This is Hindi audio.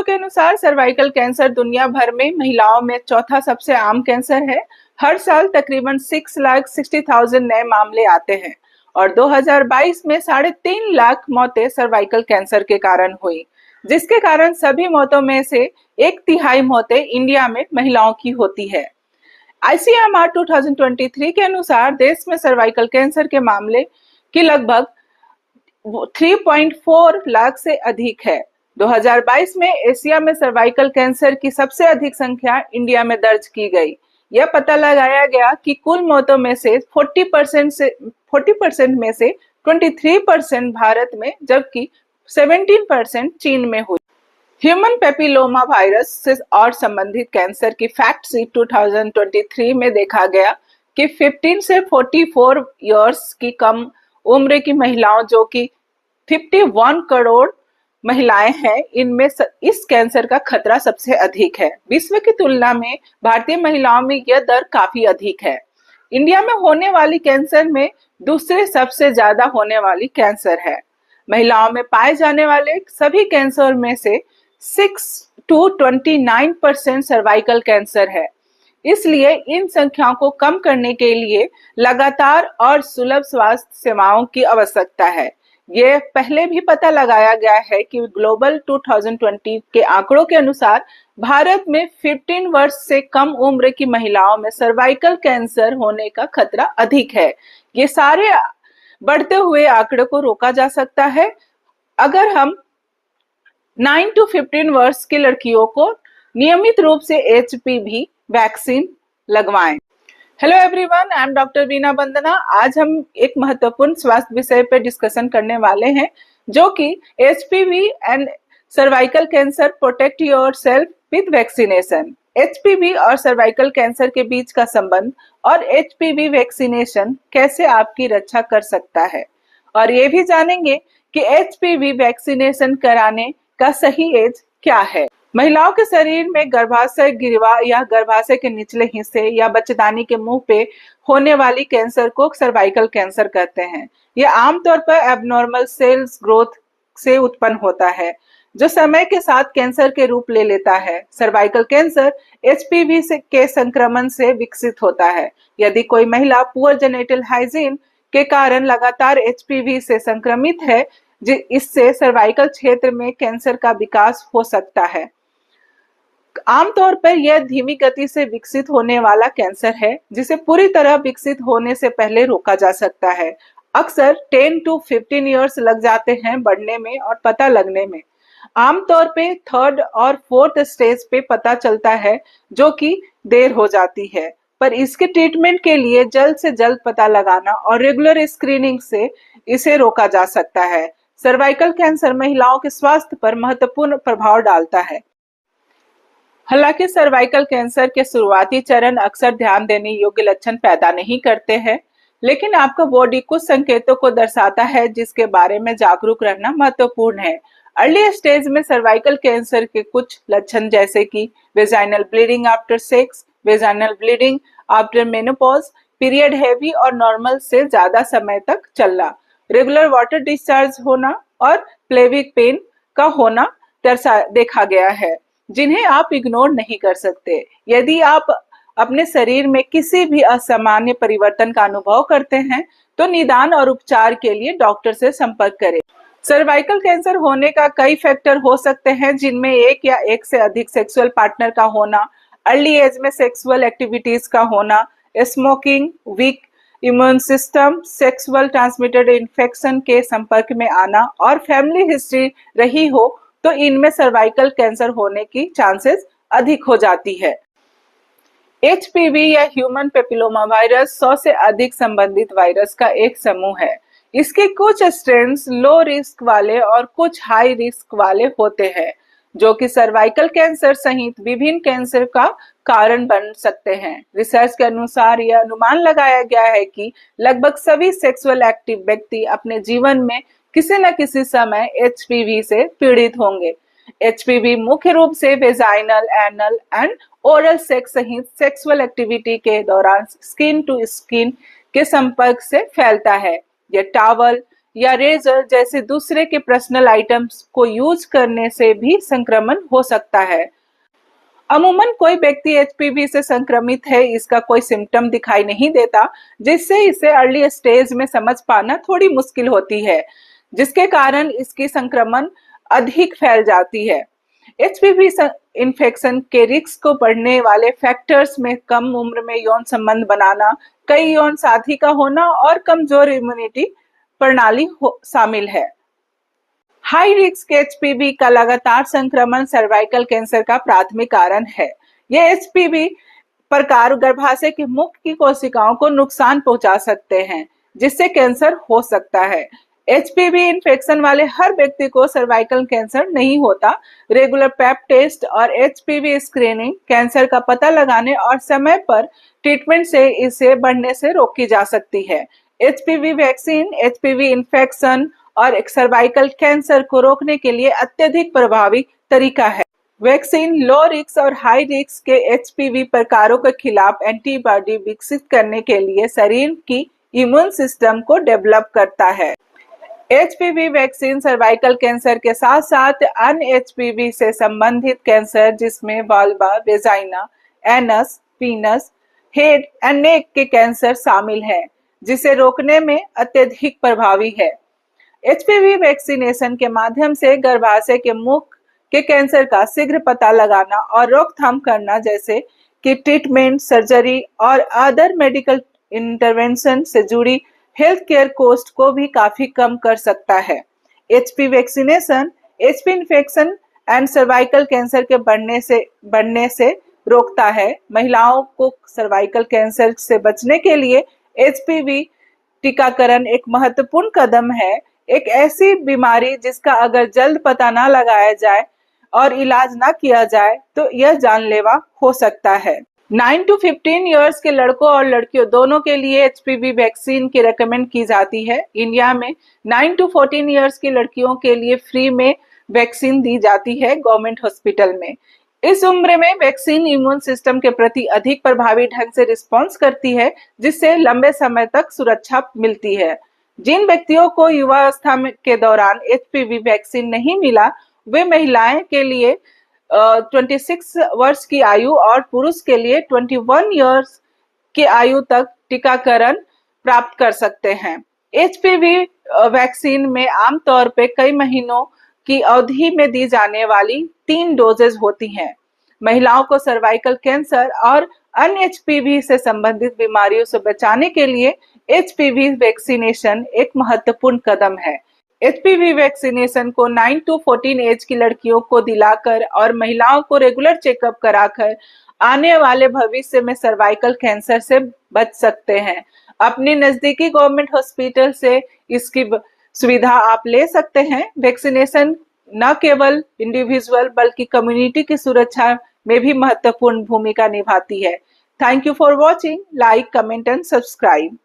WHO के अनुसार सर्वाइकल कैंसर दुनिया भर में महिलाओं में चौथा सबसे आम कैंसर है। हर साल तकरीबन 6,60,000 नए मामले आते हैं और 2022 में 3.5 लाख मौतें सर्वाइकल कैंसर के कारण हुई, जिसके कारण सभी मौतों में से 1/3 मौतें इंडिया में महिलाओं की होती है। ICMR 2023 के अनुसार देश में सर्वाइकल कैंसर के मामले की लगभग 3.4 लाख से अधिक है। 2022 में एशिया में सर्वाइकल कैंसर की सबसे अधिक संख्या इंडिया में दर्ज की गई। यह पता लगाया गया कि कुल मौतों में से 40% में से 23% भारत में जबकि 17% चीन में हुई। ह्यूमन पेपिलोमा वायरस से और संबंधित कैंसर की फैक्ट शीट 2023 में देखा गया कि 15 से 44 इयर्स की कम उम्र की महिलाओं, जो कि 51 करोड़ महिलाएं हैं, इनमें इस कैंसर का खतरा सबसे अधिक है। विश्व की तुलना में भारतीय महिलाओं में यह दर काफी अधिक है। इंडिया में होने वाली कैंसर में दूसरे सबसे ज्यादा होने वाली कैंसर है। महिलाओं में पाए जाने वाले सभी कैंसर में से 6 to 29% सर्वाइकल कैंसर है। इसलिए इन संख्याओं को कम करने के लिए लगातार और सुलभ स्वास्थ्य सेवाओं की आवश्यकता है। ये पहले भी पता लगाया गया है कि ग्लोबल 2020 के आंकड़ों के अनुसार भारत में 15 वर्ष से कम उम्र की महिलाओं में सर्वाइकल कैंसर होने का खतरा अधिक है। ये सारे बढ़ते हुए आंकड़े को रोका जा सकता है अगर हम 9 to 15 वर्ष की लड़कियों को नियमित रूप से HPV वैक्सीन लगवाएं। Hello everyone, I am doctor Veena Bandana. आज हम एक महत्वपूर्ण स्वास्थ्य विषय पर डिस्कशन करने वाले हैं, जो कि HPV and cervical cancer protect your self with vaccination. HPV और सर्वाइकल कैंसर के बीच का संबंध और HPV वैक्सीनेशन कैसे आपकी रक्षा कर सकता है, और ये भी जानेंगे कि HPV वैक्सीनेशन कराने का सही एज क्या है। महिलाओं के शरीर में गर्भाशय गिरवा या गर्भाशय के निचले हिस्से या बच्चेदानी के मुंह पे होने वाली कैंसर को सर्वाइकल कैंसर कहते हैं। यह आमतौर पर एबनॉर्मल सेल्स ग्रोथ से उत्पन्न होता है, जो समय के साथ कैंसर के रूप ले लेता है। सर्वाइकल कैंसर HPV के संक्रमण से विकसित होता है। यदि कोई महिला पुअर जेनिटल हाइजीन के कारण लगातार HPV से संक्रमित है, इससे सर्वाइकल क्षेत्र में कैंसर का विकास हो सकता है। आमतौर पर यह धीमी गति से विकसित होने वाला कैंसर है, जिसे पूरी तरह विकसित होने से पहले रोका जा सकता है। अक्सर 10 to 15 इयर्स लग जाते हैं बढ़ने में और पता लगने में। आमतौर पे 3rd और 4th स्टेज पे पता चलता है, जो कि देर हो जाती है, पर इसके ट्रीटमेंट के लिए जल्द से जल्द पता लगाना और रेगुलर स्क्रीनिंग से इसे रोका जा सकता है। सर्वाइकल कैंसर महिलाओं के स्वास्थ्य पर महत्वपूर्ण प्रभाव डालता है। हालांकि सर्वाइकल कैंसर के शुरुआती चरण अक्सर ध्यान देने योग्य लक्षण पैदा नहीं करते हैं, लेकिन आपका बॉडी कुछ संकेतों को दर्शाता है जिसके बारे में जागरूक रहना महत्वपूर्ण है। अर्ली स्टेज में सर्वाइकल कैंसर के कुछ लक्षण जैसे कि vaginal bleeding after sex, vaginal bleeding after menopause, period heavy और नॉर्मल से ज्यादा समय तक चलना, रेगुलर वाटर डिस्चार्ज होना और प्लेविक पेन का होना देखा गया है, जिन्हें आप इग्नोर नहीं कर सकते। यदि आप अपने शरीर में किसी भी असामान्य परिवर्तन का अनुभव करते हैं, तो निदान और उपचार के लिए डॉक्टर से संपर्क करें। सर्वाइकल कैंसर होने का कई फैक्टर हो सकते हैं, जिनमें एक या एक से अधिक सेक्सुअल पार्टनर का होना, अर्ली एज में सेक्सुअल एक्टिविटीज का होना, smoking, week immune system, sexual transmitted infection के संपर्क में आना और फैमिली हिस्ट्री रही हो तो इनमें सर्वाइकल कैंसर होने की चांसेस अधिक हो जाती है। HPV या ह्यूमन पेपिलोमा वायरस 100 से अधिक संबंधित वायरस का एक समूह है। इसके कुछ स्ट्रेन्स लो रिस्क वाले और कुछ हाई रिस्क वाले होते हैं, जो कि सर्वाइकल कैंसर सहित विभिन्न कैंसर का कारण बन सकते हैं। रिसर्च के अनुसार यह अनुमान लगाया गया है कि लगभग सभी सेक्सुअल एक्टिव व्यक्ति अपने जीवन में किसी न किसी समय HPV से पीड़ित होंगे। HPV मुख्य रूप से vaginal, anal and oral sex सहित सेक्सुअल एक्टिविटी के दौरान स्किन टू स्किन के संपर्क से फैलता है। यह टॉवल, या रेजर जैसे दूसरे के पर्सनल आइटम्स को यूज करने से भी संक्रमण हो सकता है। अमूमन कोई व्यक्ति एचपीवी से संक्रमित है इसका कोई सिम्टम दिखाई नहीं देता, जिससे इसे अर्ली स्टेज में समझ पाना थोड़ी मुश्किल होती है, जिसके कारण इसकी संक्रमण अधिक फैल जाती है। एचपीवी इन्फेक्शन के रिस्क को बढ़ने वाले फैक्टर्स में कम उम्र में यौन संबंध बनाना, कई यौन साथी का होना और कमजोर इम्यूनिटी प्रणाली शामिल है। हाई रिस्क एचपीवी का लगातार संक्रमण सर्वाइकल कैंसर का प्राथमिक कारण है। ये एचपीवी प्रकार गर्भाशय के मुख की कोशिकाओं को नुकसान पहुंचा सकते हैं, जिससे कैंसर हो सकता है। एचपीवी इन्फेक्शन वाले हर व्यक्ति को सर्वाइकल कैंसर नहीं होता। रेगुलर पैप टेस्ट और एचपीवी स्क्रीनिंग कैंसर का पता लगाने और समय पर ट्रीटमेंट से इसे बढ़ने से रोकी जा सकती है। एचपीवी वैक्सीन एचपीवी इन्फेक्शन और सर्वाइकल कैंसर को रोकने के लिए अत्यधिक प्रभावी तरीका है। वैक्सीन लो रिस्क और हाई रिस्क के एचपीवी प्रकारों के खिलाफ एंटीबॉडी विकसित करने के लिए शरीर की इम्यून सिस्टम को डेवलप करता है। एचपीवी वैक्सीन सर्वाइकल कैंसर के साथ साथ अन्य एचपीवी से संबंधित कैंसर जिसमें वाल्वा, vagina, anus, पीनस, head and neck के कैंसर शामिल हैं, जिसे रोकने में अत्यधिक प्रभावी है। एचपीवी वैक्सीनेशन के माध्यम से गर्भाशय के मुख के कैंसर का शीघ्र पता लगाना और रोकथाम करना, जैसे कि ट्रीटमेंट, सर्जरी और अदर मेडिकल इंटरवेंशन से जुड़ी हेल्थ केयर कॉस्ट को भी काफी कम कर सकता है। HP vaccination HP infection and cervical cancer के बढ़ने से रोकता है। महिलाओं को सर्वाइकल कैंसर से बचने के लिए एचपीवी टीकाकरण एक महत्वपूर्ण कदम है। एक ऐसी बीमारी जिसका अगर जल्द पता ना लगाया जाए और इलाज ना किया जाए तो यह जानलेवा हो सकता है। 9 to 15 इयर्स के लड़कों और लड़कियों दोनों के लिए एचपीवी वैक्सीन की रेकमेंड की जाती है। इंडिया में 9 to 14 इयर्स की लड़कियों के लिए फ्री में वैक्सीन दी जाती है गवर्नमेंट हॉस्पिटल में। इस उम्र में वैक्सीन इम्यून सिस्टम के प्रति अधिक प्रभावी ढंग से रिस्पॉन्स करती है, जिससे लंबे समय तक सुरक्षा मिलती है। जिन व्यक्तियों को युवावस्था के दौरान एचपीवी वैक्सीन नहीं मिला, वे महिलाएं के लिए 26 वर्ष की आयु और पुरुष के लिए 21 इयर्स की आयु तक टीकाकरण प्राप्त कर सकते हैं। एचपीवी वैक्सीन में आमतौर पे कई महीनों की अवधि में दी जाने वाली 3 डोजेज होती हैं। महिलाओं को सर्वाइकल कैंसर और अन्य एचपीवी से संबंधित बीमारियों से बचाने के लिए एचपीवी वैक्सीनेशन एक महत्वपूर्ण कदम है। एचपीवी वैक्सीनेशन को 9 to 14 एज की लड़कियों को दिलाकर और महिलाओं को रेगुलर चेकअप कराकर आने वाले भविष्य में सर्वाइकल कैंसर से बच सकते हैं। अपनी नजदीकी गवर्नमेंट हॉस्पिटल से इसकी सुविधा आप ले सकते हैं। वैक्सीनेशन न केवल इंडिविजुअल बल्कि कम्युनिटी की सुरक्षा में भी महत्वपूर्ण भूमिका निभाती है। Thank you for watching. Like, comment and subscribe.